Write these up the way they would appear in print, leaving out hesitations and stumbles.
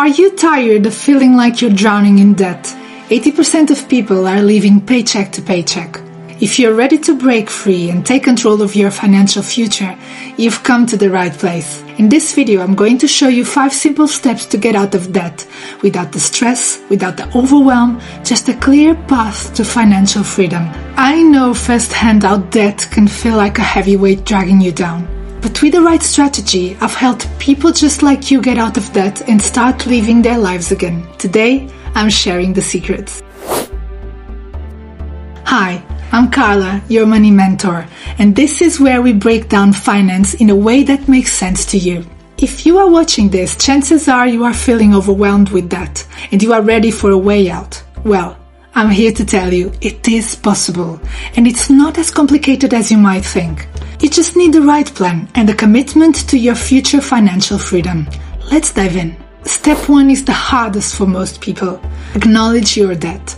Are you tired of feeling like you're drowning in debt? 80% of people are living paycheck to paycheck. If you're ready to break free and take control of your financial future, you've come to the right place. In this video, I'm going to show you 5 simple steps to get out of debt, without the stress, without the overwhelm, just a clear path to financial freedom. I know firsthand how debt can feel like a heavy weight dragging you down. But with the right strategy, I've helped people just like you get out of debt and start living their lives again. Today, I'm sharing the secrets. Hi, I'm Carla, your money mentor, and this is where we break down finance in a way that makes sense to you. If you are watching this, chances are you are feeling overwhelmed with debt and you are ready for a way out. Well, I'm here to tell you it is possible, and it's not as complicated as you might think. You just need the right plan and a commitment to your future financial freedom. Let's dive in. Step 1 is the hardest for most people. Acknowledge your debt.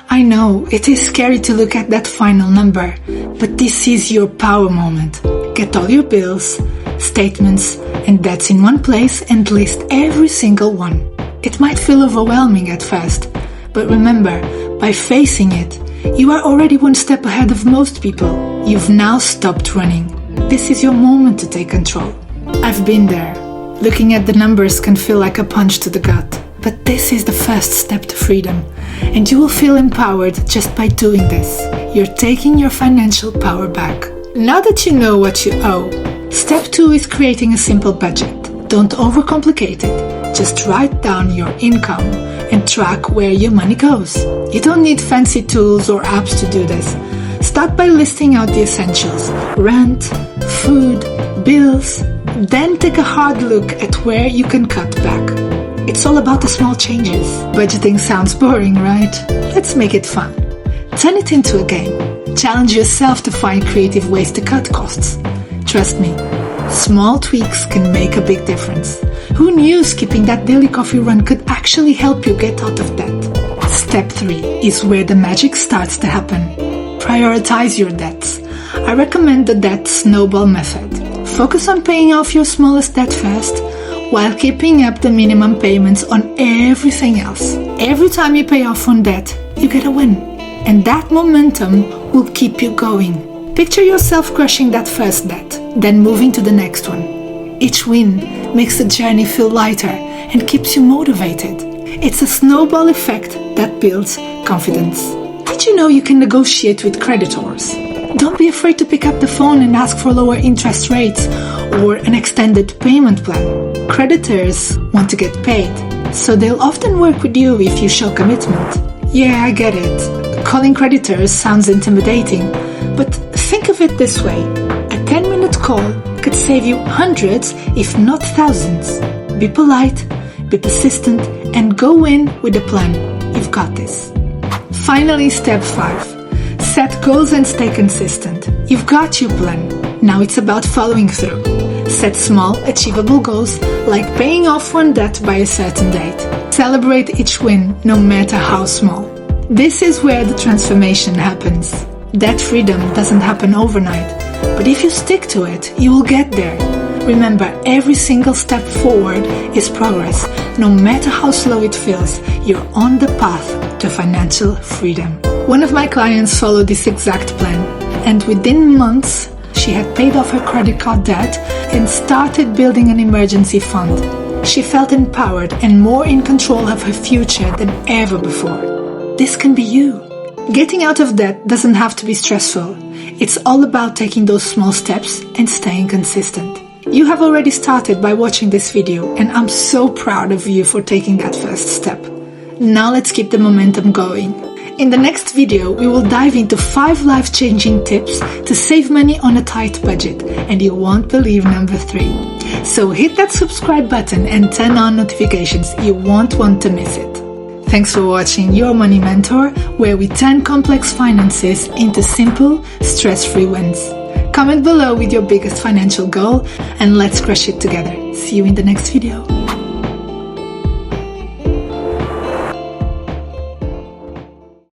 I know, it is scary to look at that final number, but this is your power moment. Get all your bills, statements, and debts in one place and list every single one. It might feel overwhelming at first, but remember, by facing it, you are already one step ahead of most people. You've now stopped running. This is your moment to take control. I've been there. Looking at the numbers can feel like a punch to the gut. But this is the first step to freedom, and you will feel empowered just by doing this. You're taking your financial power back. Now that you know what you owe, step 2 is creating a simple budget. Don't overcomplicate it. Just write down your income and track where your money goes. You don't need fancy tools or apps to do this. Start by listing out the essentials: rent, food, bills. Then take a hard look at where you can cut back. It's all about the small changes. Budgeting sounds boring, right? Let's make it fun. Turn it into a game. Challenge yourself to find creative ways to cut costs. Trust me, small tweaks can make a big difference. Who knew skipping that daily coffee run could actually help you get out of debt? Step 3 is where the magic starts to happen. Prioritize your debts. I recommend the debt snowball method. Focus on paying off your smallest debt first, while keeping up the minimum payments on everything else. Every time you pay off one debt, you get a win. And that momentum will keep you going. Picture yourself crushing that first debt, then moving to the next one. Each win makes the journey feel lighter and keeps you motivated. It's a snowball effect that builds confidence. Did you know you can negotiate with creditors? Don't be afraid to pick up the phone and ask for lower interest rates or an extended payment plan. Creditors want to get paid, so they'll often work with you if you show commitment. Yeah, I get it. Calling creditors sounds intimidating, but think of it this way. A 10-minute call could save you hundreds, if not thousands. Be polite, be persistent, and go in with a plan. You've got this. Finally, step 5. Set goals and stay consistent. You've got your plan. Now it's about following through. Set small, achievable goals, like paying off one debt by a certain date. Celebrate each win, no matter how small. This is where the transformation happens. Debt freedom doesn't happen overnight, but if you stick to it, you will get there. Remember, every single step forward is progress. No matter how slow it feels, you're on the path to financial freedom. One of my clients followed this exact plan, and within months, she had paid off her credit card debt and started building an emergency fund. She felt empowered and more in control of her future than ever before. This can be you. Getting out of debt doesn't have to be stressful. It's all about taking those small steps and staying consistent. You have already started by watching this video, and I'm so proud of you for taking that first step. Now let's keep the momentum going. In the next video, we will dive into 5 life-changing tips to save money on a tight budget, and you won't believe number 3. So hit that subscribe button and turn on notifications. You won't want to miss it. Thanks for watching Your Money Mentor, where we turn complex finances into simple, stress-free wins. Comment below with your biggest financial goal, and let's crush it together. See you in the next video.